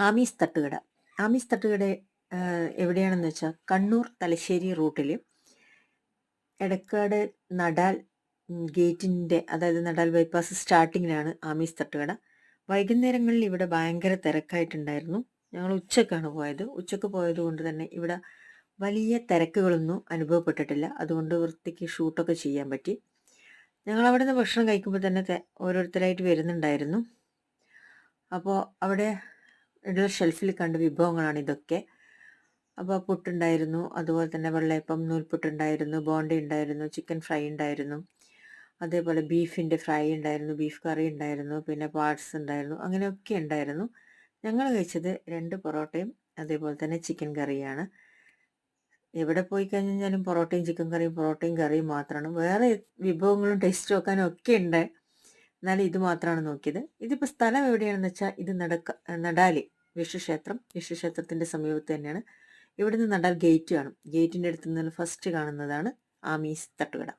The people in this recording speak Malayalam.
ആമീസ് തട്ടുകട. ആമീസ് തട്ടുകട എവിടെയാണെന്ന് വെച്ചാൽ കണ്ണൂർ തലശ്ശേരി റൂട്ടിൽ എടക്കാട് നടാൽ ഗേറ്റിൻ്റെ, അതായത് നടാൽ ബൈപ്പാസ് സ്റ്റാർട്ടിങ്ങിലാണ് ആമീസ് തട്ടുകട. വൈകുന്നേരങ്ങളിൽ ഇവിടെ ഭയങ്കര തിരക്കായിട്ടുണ്ടായിരുന്നു. ഞങ്ങൾ ഉച്ചക്കാണ് പോയത്. ഉച്ചക്ക് പോയത് കൊണ്ട് തന്നെ ഇവിടെ വലിയ തിരക്കുകളൊന്നും അനുഭവപ്പെട്ടിട്ടില്ല. അതുകൊണ്ട് വൃത്തിക്ക് ഷൂട്ടൊക്കെ ചെയ്യാൻ പറ്റി. ഞങ്ങൾ അവിടെ നിന്ന് ഭക്ഷണം കഴിക്കുമ്പോൾ തന്നെ ഓരോരുത്തരായിട്ട് വരുന്നുണ്ടായിരുന്നു. അപ്പോൾ അവിടെ ഉള്ള ഷെൽഫിൽ കണ്ട വിഭവങ്ങളാണ് ഇതൊക്കെ. അപ്പോൾ പുട്ടുണ്ടായിരുന്നു, അതുപോലെ തന്നെ വെള്ളയപ്പം, നൂൽപുട്ടുണ്ടായിരുന്നു, ബോണ്ട ഉണ്ടായിരുന്നു, ചിക്കൻ ഫ്രൈ ഉണ്ടായിരുന്നു, അതേപോലെ ബീഫിൻ്റെ ഫ്രൈ ഉണ്ടായിരുന്നു, ബീഫ് കറി ഉണ്ടായിരുന്നു, പിന്നെ പാർട്സ് ഉണ്ടായിരുന്നു, അങ്ങനെയൊക്കെ ഉണ്ടായിരുന്നു. ഞങ്ങൾ കഴിച്ചത് 2 പൊറോട്ടയും അതേപോലെ തന്നെ ചിക്കൻ കറിയാണ്. എവിടെ പോയി കഴിഞ്ഞാലും പൊറോട്ടയും കറിയും മാത്രമാണ്. വേറെ വിഭവങ്ങളും ടേസ്റ്റ് നോക്കാനും ഒക്കെ ഉണ്ട്. എന്നാലും ഇത് മാത്രമാണ് നോക്കിയത്. ഇതിപ്പോൾ സ്ഥലം എവിടെയാണെന്ന് വെച്ചാൽ ഇത് നടാലി വിഷ്ണുക്ഷേത്രത്തിൻ്റെ സമീപത്ത് തന്നെയാണ്. ഇവിടുന്ന് നടാൽ ഗേറ്റ് കാണും. ഗേറ്റിൻ്റെ അടുത്ത് നിന്ന് ഫസ്റ്റ് കാണുന്നതാണ് ആമീസ് തട്ടുകട.